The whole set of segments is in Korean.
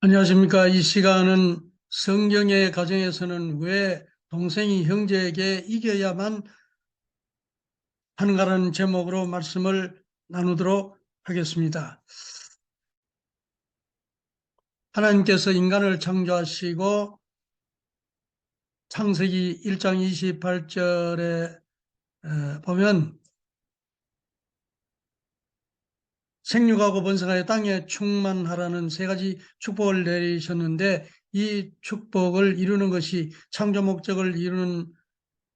안녕하십니까. 이 시간은 성경의 가정에서는 왜 동생이 형제에게 이겨야만 하는가라는 제목으로 말씀을 나누도록 하겠습니다. 하나님께서 인간을 창조하시고 창세기 1장 28절에 보면 생육하고 번성하여 땅에 충만하라는 세 가지 축복을 내리셨는데, 이 축복을 이루는 것이 창조 목적을 이루는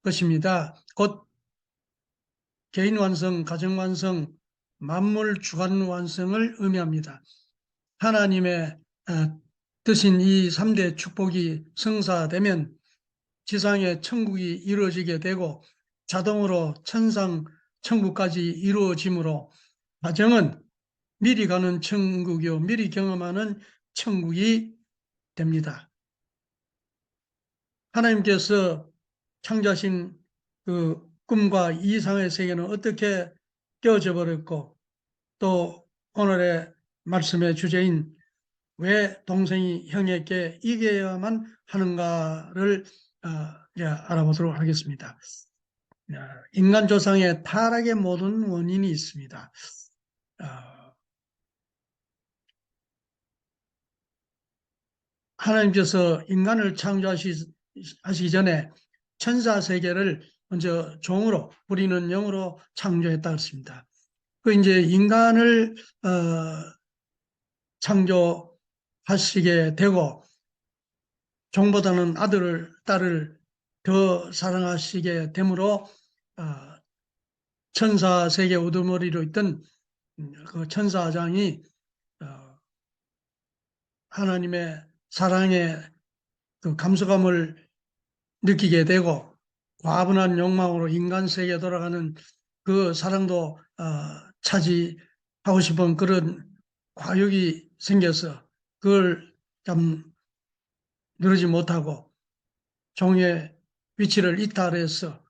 것입니다. 곧 개인 완성, 가정 완성, 만물 주관 완성을 의미합니다. 하나님의 뜻인 이 3대 축복이 성사되면 지상의 천국이 이루어지게 되고 자동으로 천상 천국까지 이루어지므로 가정은 미리 가는 천국이요 미리 경험하는 천국이 됩니다. 하나님께서 창조하신 그 꿈과 이상의 세계는 어떻게 깨어져 버렸고, 또 오늘의 말씀의 주제인 왜 동생이 형에게 이겨야만 하는가를 이제 알아보도록 하겠습니다. 인간 조상의 타락의 모든 원인이 있습니다. 하나님께서 인간을 창조하시기 전에 천사 세계를 먼저 종으로, 우리는 영으로 창조했다 했습니다. 그 이제 인간을 창조하시게 되고 종보다는 아들을, 딸을 더 사랑하시게 되므로 천사 세계 우두머리로 있던 그 천사장이 하나님의 사랑의 그 감수감을 느끼게 되고 과분한 욕망으로 인간 세계에 돌아가는 그 사랑도 차지하고 싶은 그런 과욕이 생겨서 그걸 참 누르지 못하고 종의 위치를 이탈해서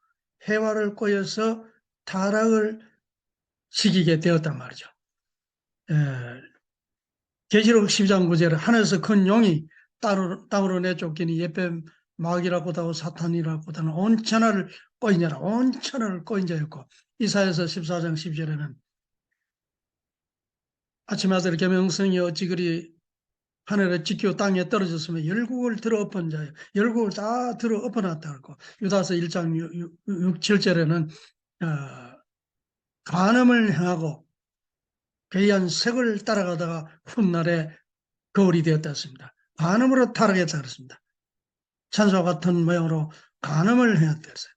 해와를 꼬여서 타락을 시키게 되었단 말이죠. 계시록 12장 9절에 하늘에서 큰 용이 땅으로 내쫓기니 옛뱀 마귀라고도 하고 사탄이라고도 하는 온 천하를 꼬인 자라, 온 천하를 꼬인 자였고, 이사야서 14장 10절에는 아침 아들 계명성이 어찌 그리 하늘에 찍히고 땅에 떨어졌으면 열국을 들어 엎은 자예요. 열국을 다 들어 엎어놨다 그러고, 유다서 1장 6, 7절에는 간음을 행하고 괴이한 색을 따라가다가 훗날에 거울이 되었다 했습니다. 간음으로 타락했다 그랬습니다. 천사와 같은 모양으로 간음을 행했다 했어요.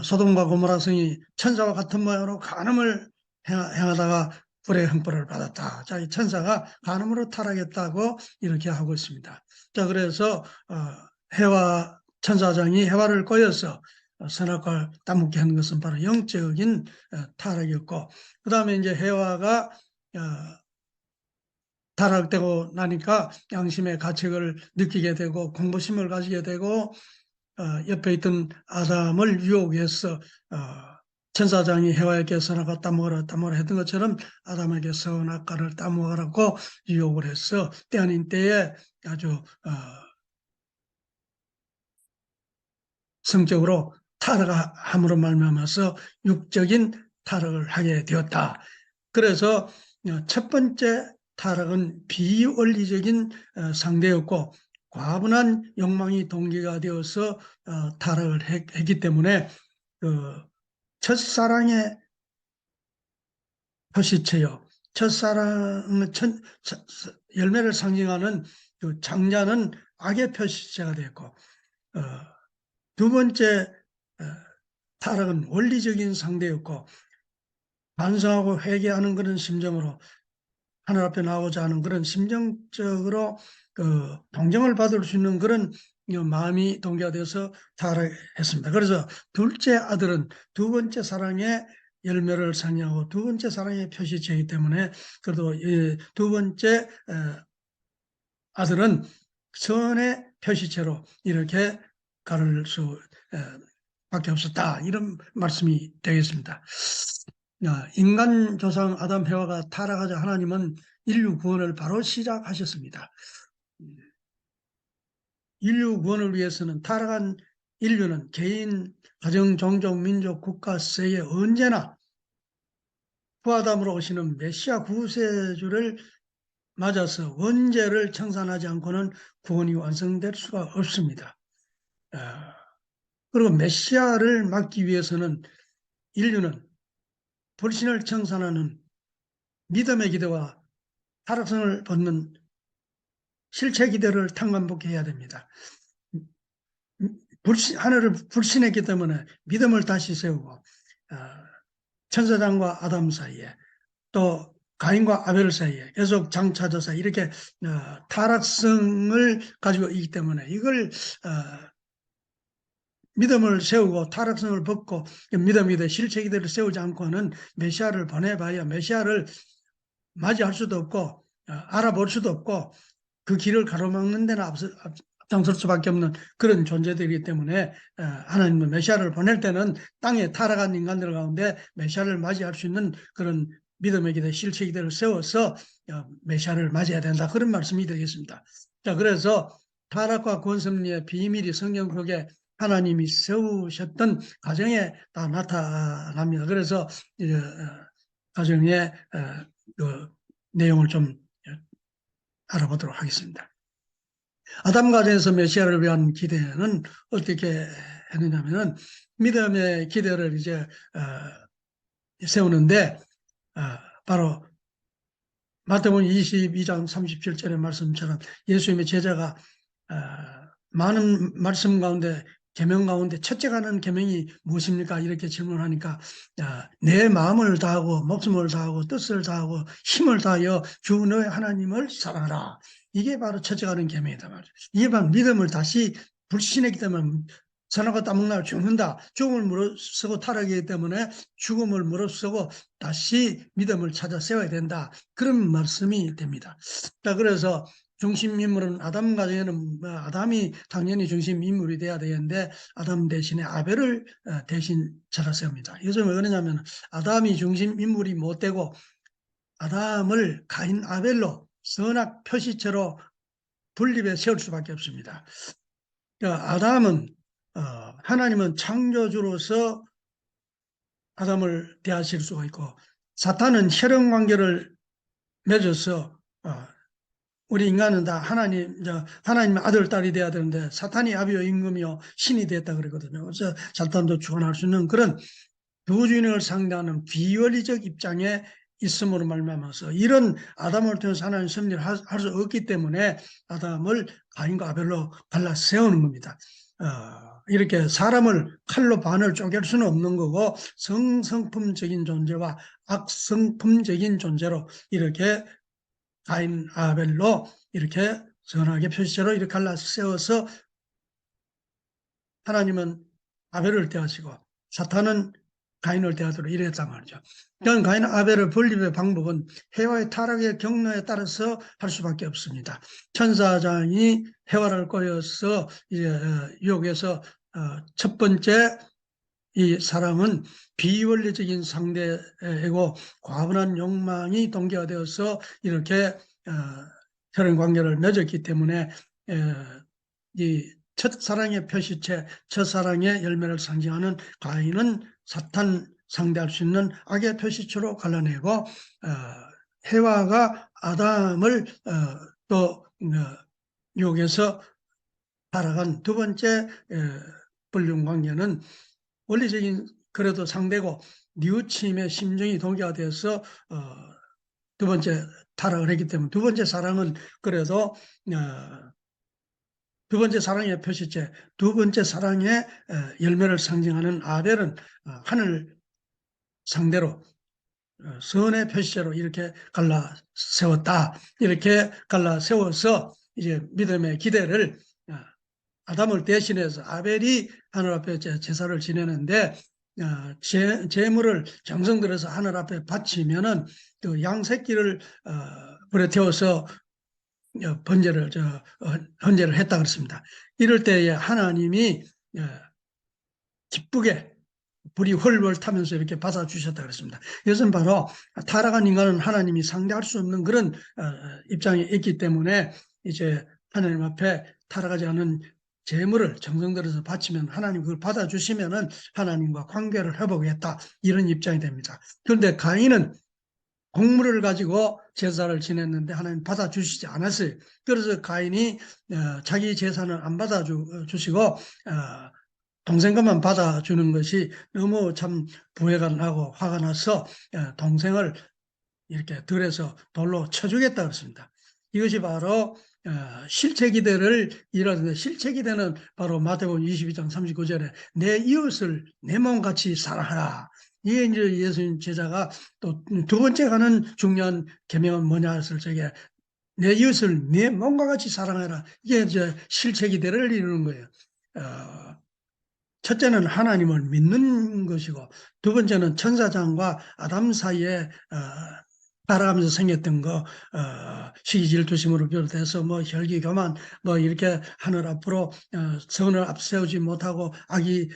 소돔과 고모라 성이 천사와 같은 모양으로 간음을 행하다가 불의 형벌을 받았다. 자, 이 천사가 간음으로 타락했다고 이렇게 하고 있습니다. 자, 그래서 해와 천사장이 해와를 꼬여서 선악과를 따먹게 하는 것은 바로 영적인 타락이었고, 그 다음에 이제 해와가 타락되고 나니까 양심의 가책을 느끼게 되고 공부심을 가지게 되고 옆에 있던 아담을 유혹해서 천사장이 해와에게 선악과 따먹으라 따먹으라 했던 것처럼 아담에게 선악과를 따먹으라고 유혹을 해서 때 아닌 때에 아주 성적으로 타락함으로 말미암아서 육적인 타락을 하게 되었다. 그래서 첫 번째 타락은 비원리적인 상대였고 과분한 욕망이 동기가 되어서 타락을 했기 때문에 그 첫사랑의 표시체요. 첫사랑은 열매를 상징하는 그 장자는 악의 표시체가 되었고, 두 번째 타락은 원리적인 상대였고 반성하고 회개하는 그런 심정으로 하늘 앞에 나오자 하는 그런 심정적으로 그 동정을 받을 수 있는 그런 마음이 동기가 돼서 타락했습니다. 그래서 둘째 아들은 두 번째 사랑의 열매를 상징하고 두 번째 사랑의 표시체이기 때문에, 그래도 두 번째 아들은 선의 표시체로 이렇게 가를 수 밖에 없었다, 이런 말씀이 되겠습니다. 인간 조상 아담 해와가 타락하자 하나님은 인류 구원을 바로 시작하셨습니다. 인류 구원을 위해서는 타락한 인류는 개인, 가정, 종족, 민족, 국가, 세계 언제나 후아담으로 오시는 메시아 구세주를 맞아서 원죄를 청산하지 않고는 구원이 완성될 수가 없습니다. 그리고 메시아를 막기 위해서는 인류는 불신을 청산하는 믿음의 기대와 타락성을 벗는 실체 기대를 탕감복해야 됩니다. 하늘을 불신했기 때문에 믿음을 다시 세우고 천사장과 아담 사이에 또 가인과 아벨 사이에 계속 장차저사 이렇게 타락성을 가지고 있기 때문에 이걸 믿음을 세우고 타락성을 벗고 믿음이 돼 실체 기대를 세우지 않고는 메시아를 보내봐야 메시아를 맞이할 수도 없고 알아볼 수도 없고 그 길을 가로막는 데는 앞장설 수밖에 없는 그런 존재들이기 때문에 하나님은 메시아를 보낼 때는 땅에 타락한 인간들 가운데 메시아를 맞이할 수 있는 그런 믿음의 기대, 실체 기대를 세워서 메시아를 맞이해야 된다. 그런 말씀이 되겠습니다. 자, 그래서 타락과 구원섭리의 비밀이 성경 속에 하나님이 세우셨던 가정에 다 나타납니다. 그래서 가정의 그 내용을 좀 알아보도록 하겠습니다. 아담 가정에서 메시아를 위한 기대는 어떻게 했느냐면은 믿음의 기대를 이제 세우는데 바로 마태복음 22장 37절의 말씀처럼 예수님의 제자가 많은 말씀 가운데 계명 가운데 첫째 가는 계명이 무엇입니까? 이렇게 질문하니까 내 마음을 다하고 목숨을 다하고 뜻을 다하고 힘을 다하여 주 너의 하나님을 사랑하라. 이게 바로 첫째 가는 계명이다 말이죠. 이게 바로 믿음을 다시 불신했기 때문에 선악과 따먹나 죽는다. 죽음을 무릅쓰고 타락이기 때문에 죽음을 무릅쓰고 다시 믿음을 찾아 세워야 된다. 그런 말씀이 됩니다. 자, 그래서 중심 인물은 아담 가정에는 아담이 당연히 중심 인물이 돼야 되는데 아담 대신에 아벨을 대신 찾아 세웁니다. 이것은 왜 그러냐면 아담이 중심 인물이 못 되고 아담을 가인 아벨로 선악 표시체로 분립해 세울 수밖에 없습니다. 아담은 하나님은 창조주로서 아담을 대하실 수가 있고 사탄은 혈연 관계를 맺어서 우리 인간은 다 하나님의 아들, 딸이 돼야 되는데 사탄이 아비요 임금이요 신이 됐다 그러거든요. 그래서 사탄도 주관할 수 있는 그런 부주인을 상대하는 비원리적 입장에 있음으로 말미암아서 이런 아담을 통해서 하나님 섭리를 할 수 없기 때문에 아담을 가인과 아벨로 갈라 세우는 겁니다. 이렇게 사람을 칼로 반을 쪼갤 수는 없는 거고 성성품적인 존재와 악성품적인 존재로 이렇게 가인 아벨로 이렇게 선하게 표시체로 이렇게 갈라 세워서 하나님은 아벨을 대하시고 사탄은 가인을 대하도록 이랬단 말이죠. 그러니까 가인 아벨을 분립의 방법은 해와의 타락의 경로에 따라서 할 수밖에 없습니다. 천사장이 해와를 꼬여서 이제 유혹해서 첫 번째 이 사랑은 비원리적인 상대이고 과분한 욕망이 동기화 되어서 이렇게 혈연 관계를 맺었기 때문에 이 첫사랑의 표시체, 첫사랑의 열매를 상징하는 가인은 사탄 상대할 수 있는 악의 표시체로 갈라내고 해와가 아담을 또 유혹해서 타락한 두 번째 불륜 관계는 원리적인 그래도 상대고 뉘우침의 심정이 동기화되어서 두 번째 타락을 했기 때문에 두 번째 사랑은 그래도 두 번째 사랑의 표시체, 두 번째 사랑의 열매를 상징하는 아벨은 하늘 상대로 선의 표시체로 이렇게 갈라 세웠다. 이렇게 갈라 세워서 이제 믿음의 기대를 아담을 대신해서 아벨이 하늘 앞에 제사를 지내는데 제물을 정성 들여서 하늘 앞에 바치면은 그 양새끼를 불에 태워서 헌제를 했다 그랬습니다. 이럴 때에 하나님이 기쁘게 불이 훨훨 타면서 이렇게 받아주셨다 그랬습니다. 이것은 바로 타락한 인간은 하나님이 상대할 수 없는 그런 입장에 있기 때문에 이제 하나님 앞에 타락하지 않은 제물을 정성 들여서 바치면 하나님 그걸 받아주시면은 하나님과 관계를 회복했다, 이런 입장이 됩니다. 그런데 가인은 곡물을 가지고 제사를 지냈는데 하나님 받아주시지 않았어요. 그래서 가인이 자기 제사는 안 받아주시고 동생 것만 받아주는 것이 너무 참 부해가 나고 화가 나서 동생을 이렇게 들여서 돌로 쳐주겠다 그랬습니다. 이것이 바로 실체기대를 이루는데, 실체기대는 바로 마태복음 22장 39절에 내 이웃을 내 몸같이 사랑하라. 이게 이제 예수님 제자가 또 두 번째 하는 중요한 계명은 뭐냐 했을 적에 내 이웃을 내 몸과 같이 사랑하라. 이게 이제 실체기대를 이루는 거예요. 첫째는 하나님을 믿는 것이고, 두 번째는 천사장과 아담 사이에 따라가면서 생겼던 거, 시기 질투심으로 비롯해서 뭐 혈기 교만, 뭐 이렇게 하늘 앞으로 선을 앞세우지 못하고 악이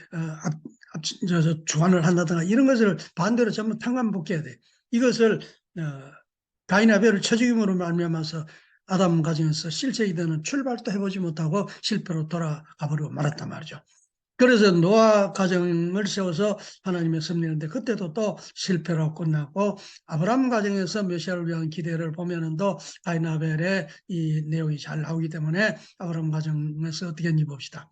주관을 한다든가 이런 것을 반대로 전부 탕감복해야 돼. 이것을 가인 아벨을 쳐 죽임으로 말미암아서 아담 가정에서 실제이 되는 출발도 해보지 못하고 실패로 돌아가 버리고 말았단 말이죠. 그래서 노아 가정을 세워서 하나님의 섭리하는데 그때도 또 실패로 끝나고, 아브라함 가정에서 메시아를 위한 기대를 보면은 또 가인 아벨의 이 내용이 잘 나오기 때문에 아브라함 가정에서 어떻게 했는지 봅시다.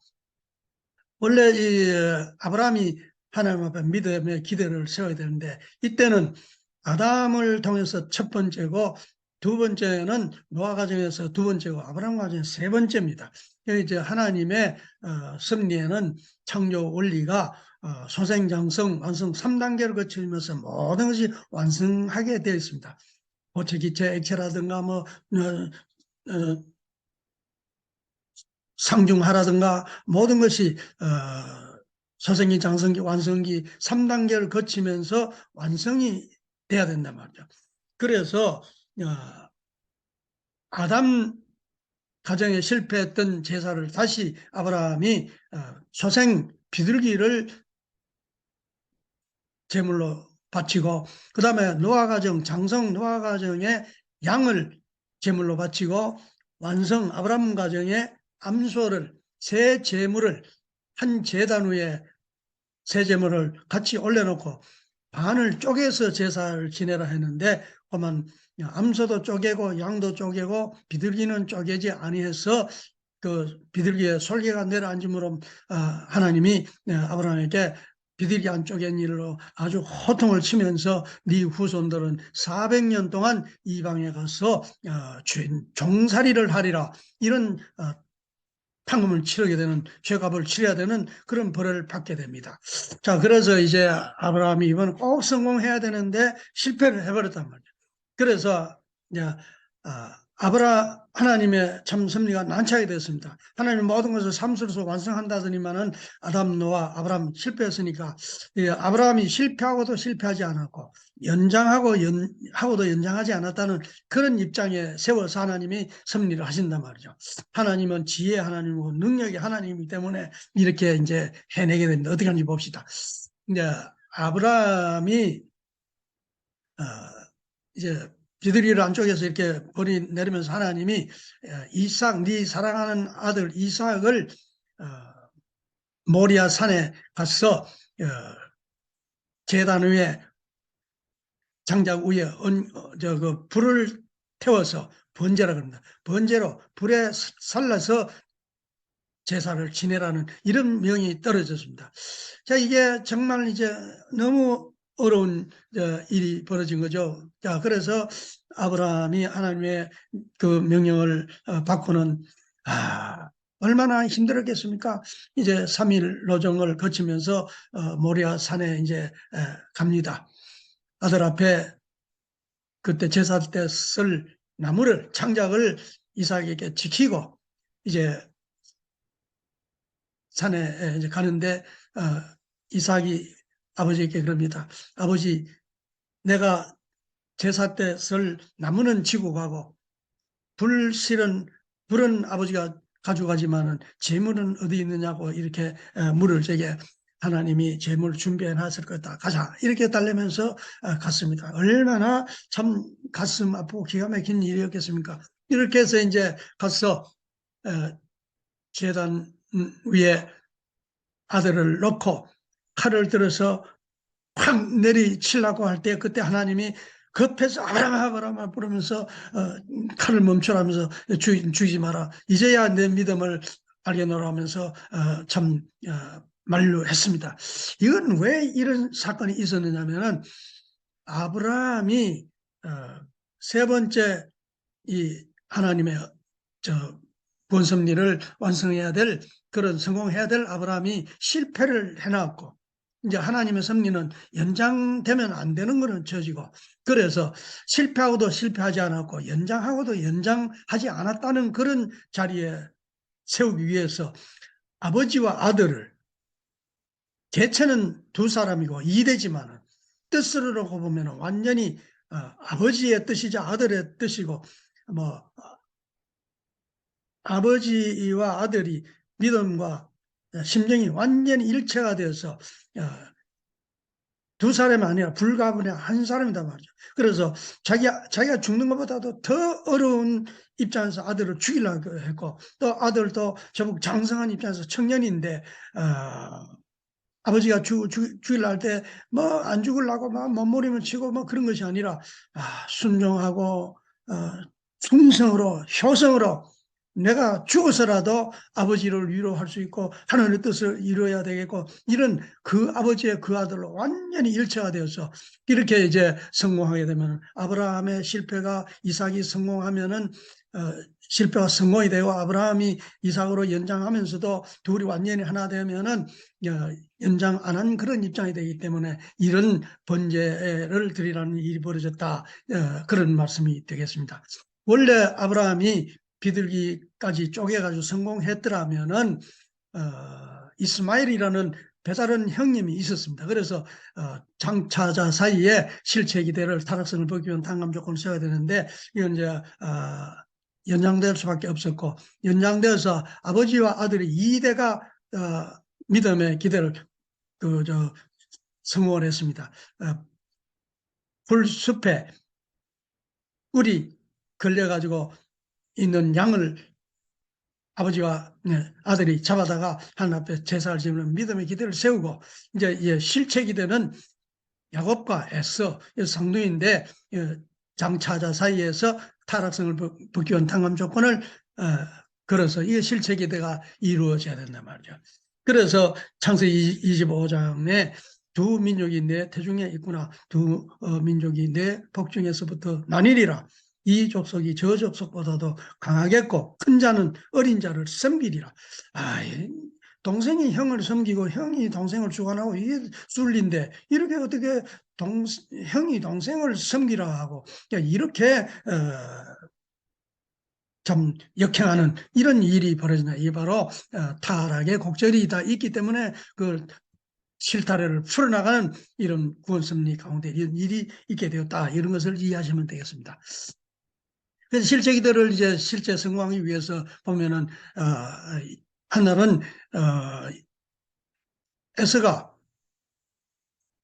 원래 이 아브라함이 하나님 앞에 믿음의 기대를 세워야 되는데, 이때는 아담을 통해서 첫 번째고, 두 번째는 노아 가정에서 두 번째고, 아브라함 가정에서 세 번째입니다. 이제 하나님의 섭리에는 창조 원리가 소생장성 완성 3단계를 거치면서 모든 것이 완성하게 되어 있습니다. 고체, 기체, 액체라든가 뭐 상중하라든가 모든 것이 소생기, 장성기, 완성기 3단계를 거치면서 완성이 돼야 된단 말이죠. 그래서 아담 가정에 실패했던 제사를 다시 아브라함이 소생 비둘기를 제물로 바치고, 그 다음에 노아 가정, 장성 노아 가정에 양을 제물로 바치고, 완성 아브라함 가정에 암소를, 새 제물을 한 제단 위에 새 제물을 같이 올려놓고 반을 쪼개서 제사를 지내라 했는데, 그만 암소도 쪼개고 양도 쪼개고 비둘기는 쪼개지 아니해서 그 비둘기의 솔개가 내려앉음으로 하나님이 아브라함에게 비둘기 안 쪼갠 일로 아주 호통을 치면서 네 후손들은 400년 동안 이방에 가서 종살이를 하리라, 이런 탕금을 치르게 되는, 죄값을 치러야 되는 그런 벌을 받게 됩니다. 자, 그래서 이제 아브라함이 이번 꼭 성공해야 되는데 실패를 해버렸단 말이에요. 그래서 이제 하나님의 참 섭리가 난처하게 됐습니다. 하나님 모든 것을 삼수로서 완성한다더니만은 아담, 노아, 아브라함 실패했으니까, 아브라함이 실패하고도 실패하지 않았고 하고도 연장하지 않았다는 그런 입장에 세워서 하나님이 섭리를 하신단 말이죠. 하나님은 지혜의 하나님이고 능력의 하나님이기 때문에 이렇게 이제 해내게 됩니다. 어떻게 하는지 봅시다. 이제 아브라함이 이제 비둘기를 안쪽에서 이렇게 벌이 내리면서 하나님이 이삭, 네 사랑하는 아들 이삭을 모리아 산에 가서 제단 위에, 장작 위에 그 불을 태워서 번제라 그럽니다. 번제로 불에 살라서 제사를 지내라는 이런 명이 떨어졌습니다. 자, 이게 정말 이제 너무 어려운 일이 벌어진 거죠. 자, 그래서 아브라함이 하나님의 그 명령을 받고는 얼마나 힘들었겠습니까? 이제 3일 노정을 거치면서 모리아 산에 이제 갑니다. 아들 앞에 그때 제사 때 쓸 나무를, 창작을 이삭에게 지키고 이제 산에 이제 가는데 이삭이 아버지에게 그럽니다. 아버지, 내가 제사 때 쓸 나무는 지고 가고 불은 아버지가 가져가지만은 재물은 어디 있느냐고 이렇게 물을 제게 하나님이 재물 준비해 놨을 거다. 가자. 이렇게 달래면서 갔습니다. 얼마나 참 가슴 아프고 기가 막힌 일이었겠습니까? 이렇게 해서 이제 가서 제단 위에 아들을 놓고 칼을 들어서 확 내리치려고 할 때 그때 하나님이 급해서 아브라함 부르면서 칼을 멈추라면서 죽이지 마라. 이제야 내 믿음을 알게노라 하면서 참 만류했습니다. 이건 왜 이런 사건이 있었느냐면은 아브라함이 세 번째 이 하나님의 구원 섭리를 완성해야 될 그런 성공해야 될 아브라함이 실패를 해놨고 이제 하나님의 섭리는 연장되면 안 되는 거는 처지고 그래서 실패하고도 실패하지 않았고 연장하고도 연장하지 않았다는 그런 자리에 세우기 위해서 아버지와 아들을 개체는 두 사람이고 이대지만 뜻으로 보면 완전히 아버지의 뜻이자 아들의 뜻이고 뭐 아버지와 아들이 믿음과 심정이 완전히 일체가 되어서 두 사람이 아니라 불가분의 한 사람이다 말이죠. 그래서 자기가 죽는 것보다도 더 어려운 입장에서 아들을 죽이려고 했고 또 아들도 저보고 장성한 입장에서 청년인데 아버지가 죽이려 할 때 뭐 안 죽으려고 막 몸부림을 치고 뭐 그런 것이 아니라 순종하고 충성으로 효성으로 내가 죽어서라도 아버지를 위로할 수 있고 하나님의 뜻을 이루어야 되겠고 이런 그 아버지의 그 아들로 완전히 일체가 되어서 이렇게 이제 성공하게 되면 아브라함의 실패가 이삭이 성공하면은 실패가 성공이 되고 아브라함이 이삭으로 연장하면서도 둘이 완전히 하나 되면은 연장 안 한 그런 입장이 되기 때문에 이런 번제를 드리라는 일이 벌어졌다. 그런 말씀이 되겠습니다. 원래 아브라함이 비둘기까지 쪼개가지고 성공했더라면은 이스마엘이라는 배다른 형님이 있었습니다. 그래서 장차자 사이에 실체기대를 타락성을 보기 위한 당감 조건을 세워야 되는데 이건 이제 연장될 수밖에 없었고 연장되어서 아버지와 아들이 이대가 믿음의 기대를 성공을 했습니다. 풀숲에 꿀이 걸려가지고 있는 양을 아버지와 아들이 잡아다가 하나님 앞에 제사를 지으면 믿음의 기대를 세우고 이제 실체 기대는 야곱과 에서 상둥인데 장차자 사이에서 타락성을 벗기 위한 당감 조건을 걸어서 이게 실체 기대가 이루어져야 된단 말이죠. 그래서 창세기 25장에 두 민족이 내 태중에 있구나. 두 민족이 내 복중에서부터 나뉘리라. 이 족속이 저 족속보다도 강하겠고 큰 자는 어린 자를 섬기리라. 동생이 형을 섬기고 형이 동생을 주관하고 이게 순리인데 이렇게 어떻게 형이 동생을 섬기라 하고 이렇게 참 역행하는 이런 일이 벌어진다. 이게 바로 타락의 곡절이 다 있기 때문에 그 실타래를 풀어나가는 이런 구원섭리 가운데 이런 일이 있게 되었다. 이런 것을 이해하시면 되겠습니다. 그래서 실제 기도를 이제 실제 성공하기 위해서 보면은 하늘은 에서가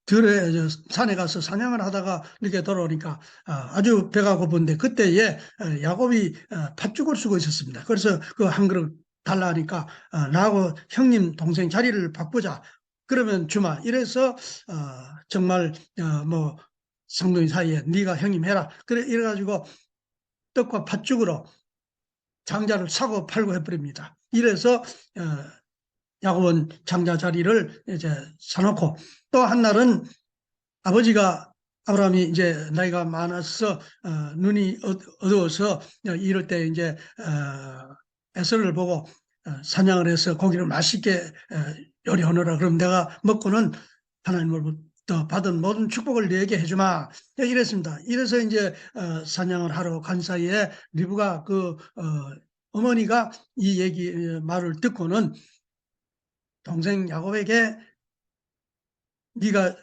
들에 산에 가서 사냥을 하다가 이렇게 돌아오니까 아주 배가 고픈데 그때에 야곱이 팥죽을 쓰고 있었습니다. 그래서 그 한 그릇 달라 하니까 나하고 형님 동생 자리를 바꾸자. 그러면 주마. 이래서 정말 뭐 성도인 사이에 네가 형님 해라. 그래 이래가지고 떡과 팥죽으로 장자를 사고 팔고 해버립니다. 이래서 야곱은 장자 자리를 이제 사놓고 또 한 날은 아버지가 아브라함이 이제 나이가 많아서 눈이 어두워서 이럴 때 이제 에서를 보고 사냥을 해서 고기를 맛있게 요리하노라. 그럼 내가 먹고는 하나님으로부터 받은 모든 축복을 내게 해주마. 이랬습니다. 이래서 이제 사냥을 하러 간 사이에 리브가 그 어머니가 이 얘기 말을 듣고는 동생 야곱에게 네가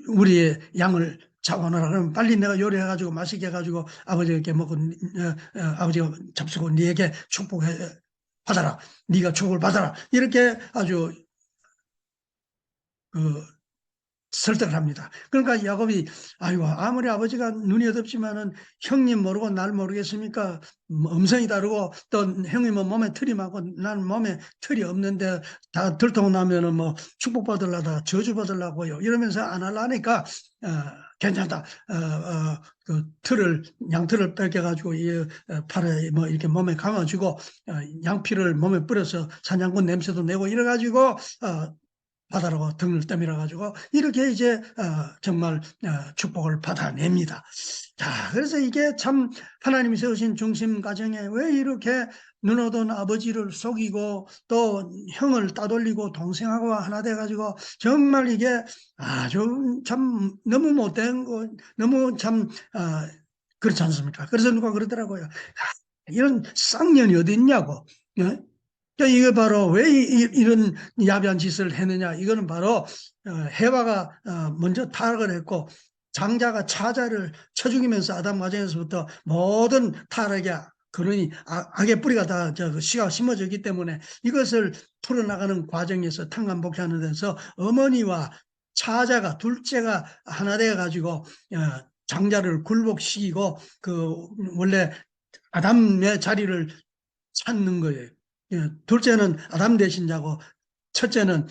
우리의 양을 잡아놔라. 그러면 빨리 내가 요리해가지고 맛있게 해가지고 아버지에게 먹고 아버지가 잡수고 네에게 축복해 받아라. 네가 축복을 받아라. 이렇게 아주 설득을 합니다. 그러니까 야곱이 아이고 아무리 아버지가 눈이 어둡지만은 형님 모르고 날 모르겠습니까? 음성이 다르고 또 형님은 몸에 털이 많고 나는 몸에 털이 없는데 다 들통나면은 뭐 축복받으려다 저주받으려고요. 이러면서 안 하려니까 괜찮다. 그 양털을 뺏겨가지고 이 팔에 뭐 이렇게 몸에 감아주고 양피를 몸에 뿌려서 사냥꾼 냄새도 내고 이래가지고 바다로 등을 떠밀어 가지고 이렇게 이제 정말 축복을 받아냅니다. 자, 그래서 이게 참 하나님이 세우신 중심 가정에 왜 이렇게 눈어둔 아버지를 속이고 또 형을 따돌리고 동생하고 하나 돼 가지고 정말 이게 아주 참 너무 못된 거 너무 참 그렇지 않습니까? 그래서 누가 그러더라고요. 이런 쌍년이 어디 있냐고. 예? 그러니까 이게 바로 왜 이런 야비한 짓을 했느냐. 이거는 바로 해와가 먼저 타락을 했고 장자가 차자를 쳐 죽이면서 아담 과정에서부터 모든 타락의 그러니 악의 뿌리가 다 씨가 심어졌기 때문에 이것을 풀어나가는 과정에서 탕감복귀하는 데서 어머니와 차자가 둘째가 하나 되어 가지고 장자를 굴복시키고 그 원래 아담의 자리를 찾는 거예요. 둘째는 아담 대신자고 첫째는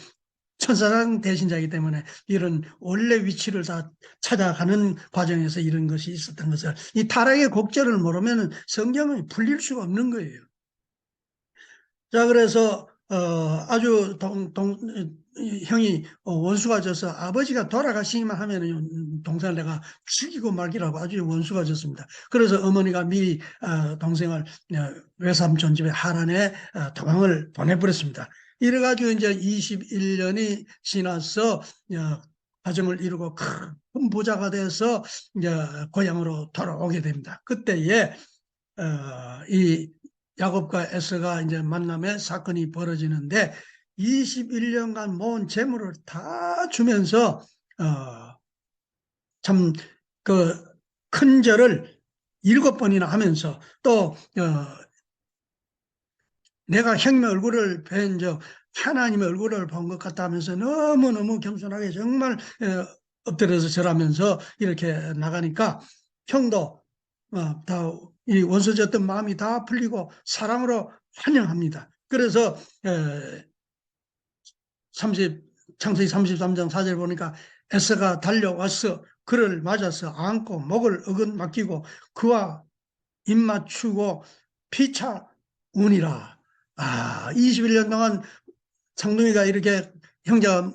천사장 대신자이기 때문에 이런 원래 위치를 다 찾아가는 과정에서 이런 것이 있었던 것을 이 타락의 곡절을 모르면 성경은 풀릴 수가 없는 거예요. 자, 그래서 아주 형이 원수가 져서 아버지가 돌아가시기만 하면 동생을 내가 죽이고 말기라고 아주 원수가 졌습니다. 그래서 어머니가 미리 동생을 외삼촌 집에 하란에 도망을 보내버렸습니다. 이래가지고 이제 21년이 지나서 가정을 이루고 큰 부자가 돼서 이제 고향으로 돌아오게 됩니다. 그때에 이 야곱과 에서가 이제 만남에 사건이 벌어지는데 21년간 모은 재물을 다 주면서 참 그 큰 절을 7번이나 하면서 또 내가 형님의 얼굴을 뵌 적 하나님의 얼굴을 본 것 같다 하면서 너무너무 겸손하게 정말 엎드려서 절하면서 이렇게 나가니까 형도 다 이 원수졌던 마음이 다 풀리고 사랑으로 환영합니다. 그래서 창세기 33장 4절 보니까 에서가 달려와서 그를 맞아서 안고 목을 어긋 그와 입 맞추고 피차 우니라. 21년 동안 상둥이가 이렇게 형제가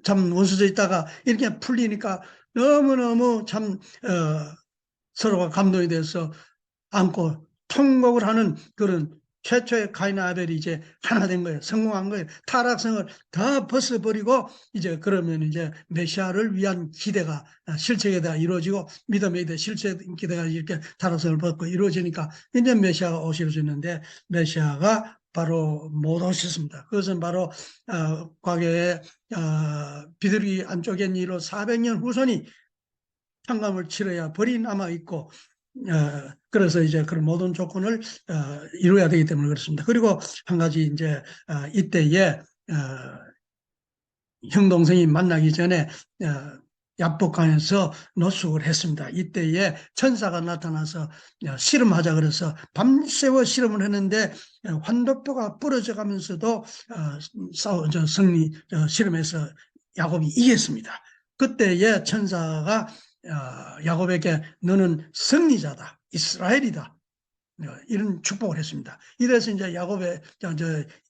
참 원수져 있다가 이렇게 풀리니까 너무너무 참 서로가 감동이 돼서 안고 통곡을 하는 그런 최초의 가인과 아벨이 이제 하나 된 거예요. 성공한 거예요. 타락성을 다 벗어버리고 이제 그러면 이제 메시아를 위한 기대가 실체에 대해 이루어지고 믿음에 대해 실체 기대가 이렇게 타락성을 벗고 이루어지니까 이제 메시아가 오실 수 있는데 메시아가 바로 못 오셨습니다. 그것은 바로 과거에 비둘기 안쪽에 이로 400년 후손이 탕감을 치러야 벌이 남아 있고 그래서 이제 그런 모든 조건을 이루어야 되기 때문에 그렇습니다. 그리고 한 가지 이제 이때에 형 동생이 만나기 전에 야복강에서 노숙을 했습니다. 이때에 천사가 나타나서 씨름하자 그래서 밤새워 씨름을 했는데 환도뼈가 부러져 가면서도 씨름해서 야곱이 이겼습니다. 그때에 천사가 야곱에게 너는 승리자다, 이스라엘이다, 이런 축복을 했습니다. 이래서 이제 야곱의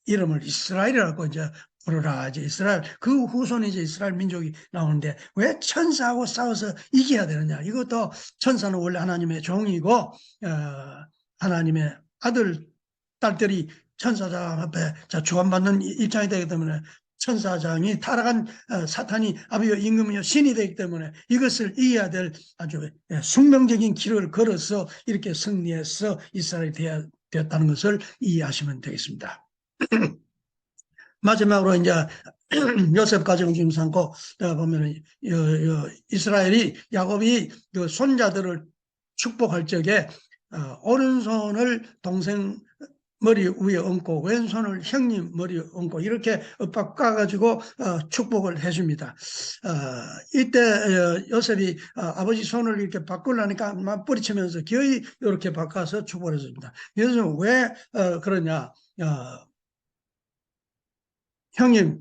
이름을 이스라엘이라고 이제 부르라. 이제 이스라엘 그 후손이 이제 이스라엘 민족이 나오는데 왜 천사하고 싸워서 이겨야 되느냐? 이것도 천사는 원래 하나님의 종이고 하나님의 아들 딸들이 천사장 앞에 주관받는 입장이 되기 때문에 천사장이 타락한 사탄이 아비여 임금이여 신이 되기 때문에 이것을 이겨야 될 아주 숙명적인 길을 걸어서 이렇게 승리해서 이스라엘이 되었다는 것을 이해하시면 되겠습니다. 마지막으로 이제 요셉 가정 지금 삼고 보면은 이스라엘이 야곱이 그 손자들을 축복할 적에 오른손을 동생을 머리 위에 얹고 왼손을 형님 머리에 얹고 이렇게 엇박 까가지고 축복을 해줍니다. 이때 요셉이 아버지 손을 이렇게 바꾸려니까 막 뿌리치면서 거의 이렇게 바꿔서 축복을 해줍니다. 요셉은 왜 그러냐? 형님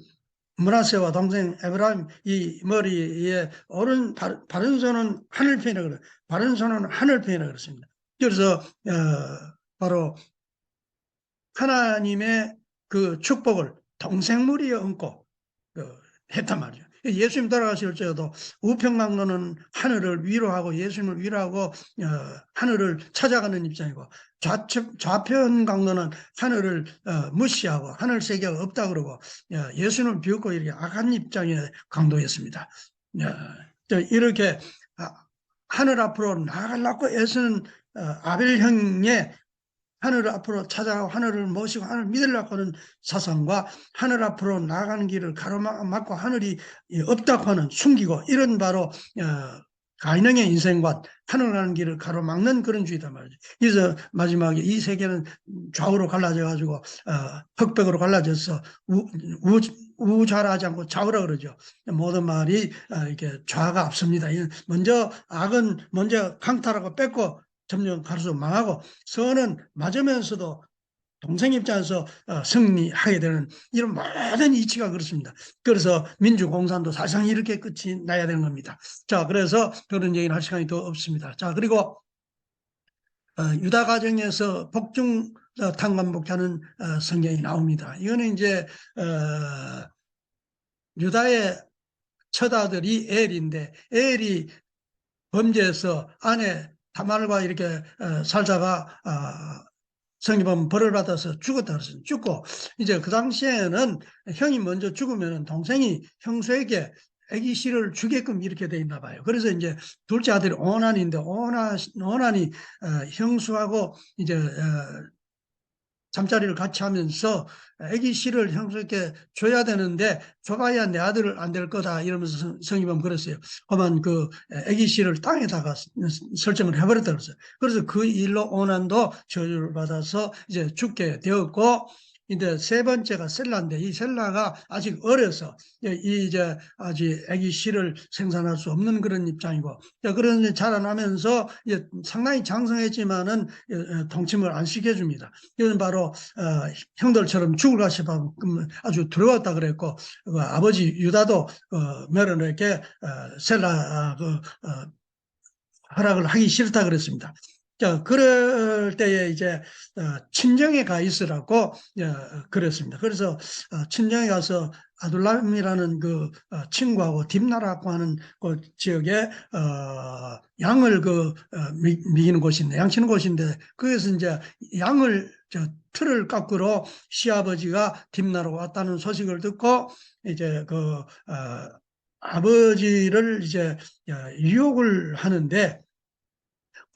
므낫세와 동생 에브라임 이 머리에 바른 손은 하늘 편이라 그래. 바른 손은 하늘 편이라 그렇습니다. 그래서 바로 하나님의 그 축복을 동생 머리에 얹고 했단 말이죠. 예수님 돌아가실 때도 우평강로는 하늘을 위로하고 예수님을 위로하고 하늘을 찾아가는 입장이고 좌편 강로는 하늘을 무시하고 하늘 세계가 없다 그러고 예수님을 비웃고 이렇게 악한 입장의 강도였습니다. 이렇게 하늘 앞으로 나아가려고 애쓰는 아벨 형의 하늘을 앞으로 찾아가고 하늘을 모시고 하늘을 믿으려고 하는 사상과 하늘 앞으로 나아가는 길을 가로막고 하늘이 없다고 하는 숨기고 이런 바로 가인왕의 인생관 하늘 가는 길을 가로막는 그런 주의단 말이죠. 그래서 마지막에 이 세계는 좌우로 갈라져 가지고 흑백으로 갈라져서 우좌하지 않고 좌우라 그러죠. 모든 말이 이렇게 좌가 앞섭니다. 먼저 악은 먼저 강탈하고 뺏고 점점 갈수록 망하고 선은 맞으면서도 동생 입장에서 승리하게 되는 이런 모든 이치가 그렇습니다. 그래서 민주공산도 사실상 이렇게 끝이 나야 되는 겁니다. 자, 그래서 그런 얘기는 할 시간이 더 없습니다. 자, 그리고 유다 가정에서 복중 탕감복하는 성경이 나옵니다. 이거는 이제 유다의 첫 아들이 엘인데 엘이 범죄해서 아내 다말과 이렇게 살다가 성경 보면 벌을 받아서 죽었다 그랬습니다. 죽고 이제 그 당시에는 형이 먼저 죽으면 동생이 형수에게 아기 씨를 주게끔 이렇게 돼 있나 봐요. 그래서 이제 둘째 아들이 오난인데 오난이 형수하고 이제 잠자리를 같이 하면서 아기 씨를 형수에게 줘야 되는데 줘봐야 내 아들을 안 될 거다 이러면서 성경은 그랬어요. 그러면 그 아기 씨를 땅에다가 설정을 해버렸다 그랬어요. 그래서 그 일로 오난도 저주를 받아서 이제 죽게 되었고 이제 세 번째가 셀라인데 이 셀라가 아직 어려서 이제 아직 아기 씨를 생산할 수 없는 그런 입장이고 그런 자라나면서 상당히 장성했지만은 동침을 안 시켜줍니다. 이건 바로 형들처럼 죽을 가시 아주 두려웠다 그랬고 아버지 유다도 메론에게 셀라 허락을 하기 싫다 그랬습니다. 자, 그럴 때에 이제 친정에 가 있으라고 그랬습니다. 그래서 친정에 가서 아둘람이라는 그 친구하고 딥나라고 하는 그 지역에 양을 미기는 곳인데 양치는 곳인데 거기서 이제 양을 틀을 깎으러 시아버지가 딥나라로 왔다는 소식을 듣고 이제 아버지를 이제 유혹을 하는데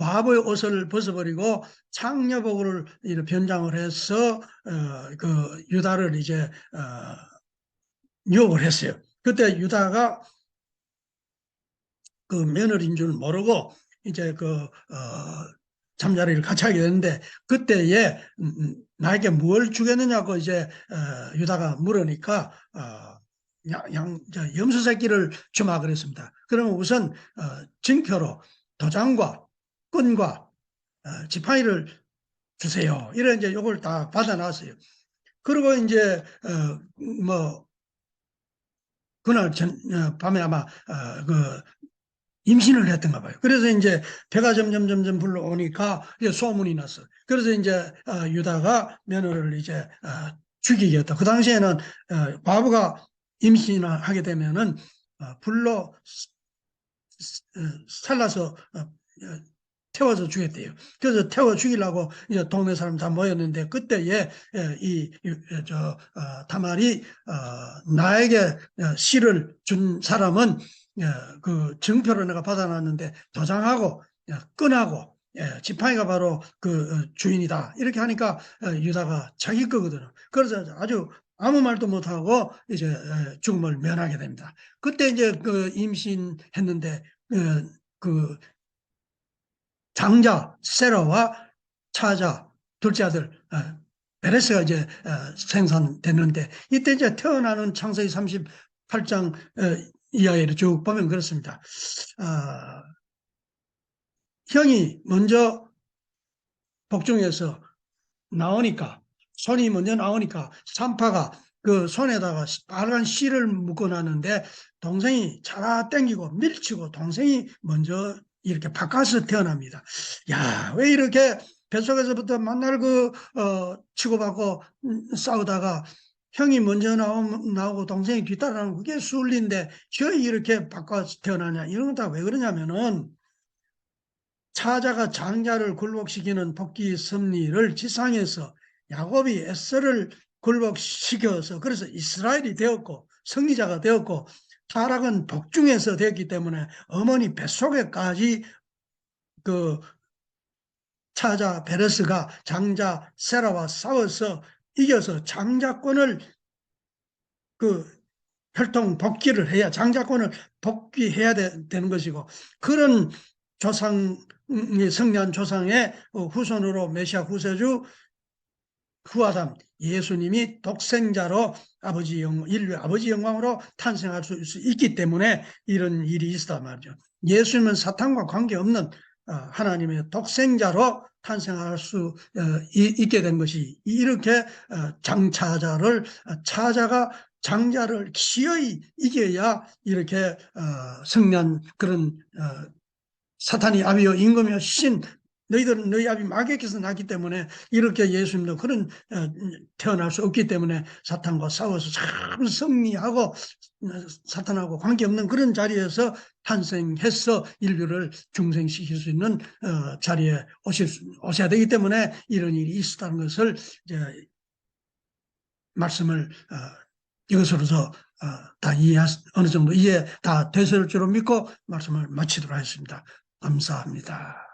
과부의 옷을 벗어버리고 창녀복을 변장을 해서 그 유다를 이제 유혹을 했어요. 그때 유다가 그 며느리인 줄 모르고 이제 잠자리를 같이 하게 되는데 그때에 나에게 뭘 주겠느냐고 이제 유다가 물으니까 염소 새끼를 주마 그랬습니다. 그러면 우선 증표로 도장과 끈과 지팡이를 주세요. 이런 이제 요걸 다 받아놨어요. 그리고 이제 그날 밤에 아마 임신을 했던가 봐요. 그래서 이제 배가 점점 불러오니까 이제 소문이 났어요. 그래서 이제 유다가 며느리를 이제 죽이겠다. 그 당시에는 과부가 임신을 하게 되면은 불로 살라서 태워서 죽였대요. 그래서 태워 죽이려고 이제 동네 사람 다 모였는데 그때에 다말이 나에게 씨를 준 사람은 그 증표를 내가 받아놨는데 도장하고 끈하고 지팡이가 바로 그 주인이다. 이렇게 하니까 유다가 자기 거거든요. 그래서 아주 아무 말도 못하고 이제 죽음을 면하게 됩니다. 그때 이제 임신했는데 그 장자 세라와 차자 둘째 아들 베레스가 이제 생산됐는데 이때 이제 태어나는 창세기 38장 이하에를 쭉 보면 그렇습니다. 형이 먼저 복중에서 나오니까 손이 먼저 나오니까 산파가 그 손에다가 빨간 실을 묶어놨는데 동생이 잡아당기고 밀치고 동생이 먼저 이렇게 바꿔서 태어납니다. 야, 왜 이렇게 뱃속에서부터 만날 치고받고 싸우다가 형이 먼저 나오고 동생이 뒤따라하는 그게 순리인데 저 이렇게 바꿔서 태어나냐 이런 거 다 왜 그러냐면은 차자가 장자를 굴복시키는 복귀 섭리를 지상에서 야곱이 에서를 굴복시켜서 그래서 이스라엘이 되었고 승리자가 되었고 타락은 복중에서 되었기 때문에 어머니 뱃속에까지 그 차자 베레스가 장자 세라와 싸워서 이겨서 장자권을 혈통 복귀를 해야 장자권을 복귀해야 되는 것이고 그런 성리한 조상의 후손으로 메시아 후세주 후아담 예수님이 독생자로 인류 아버지 영광으로 탄생할 수 있기 때문에 이런 일이 있었단 말이죠. 예수님은 사탄과 관계없는 하나님의 독생자로 탄생할 수 있게 된 것이 이렇게 장차자를 차자가 장자를 기어이 이겨야 이렇게 승리한 그런 사탄이 아비여 임금이여 신 너희들은 너희 아비 마귀에게서 났기 때문에 이렇게 예수님도 그런 태어날 수 없기 때문에 사탄과 싸워서 참 승리하고 사탄하고 관계없는 그런 자리에서 탄생해서 인류를 중생시킬 수 있는 자리에 오셔야 되기 때문에 이런 일이 있었다는 것을 이제 말씀을 이것으로서 다 어느 정도 이해 다 되실 줄로 믿고 말씀을 마치도록 하겠습니다. 감사합니다.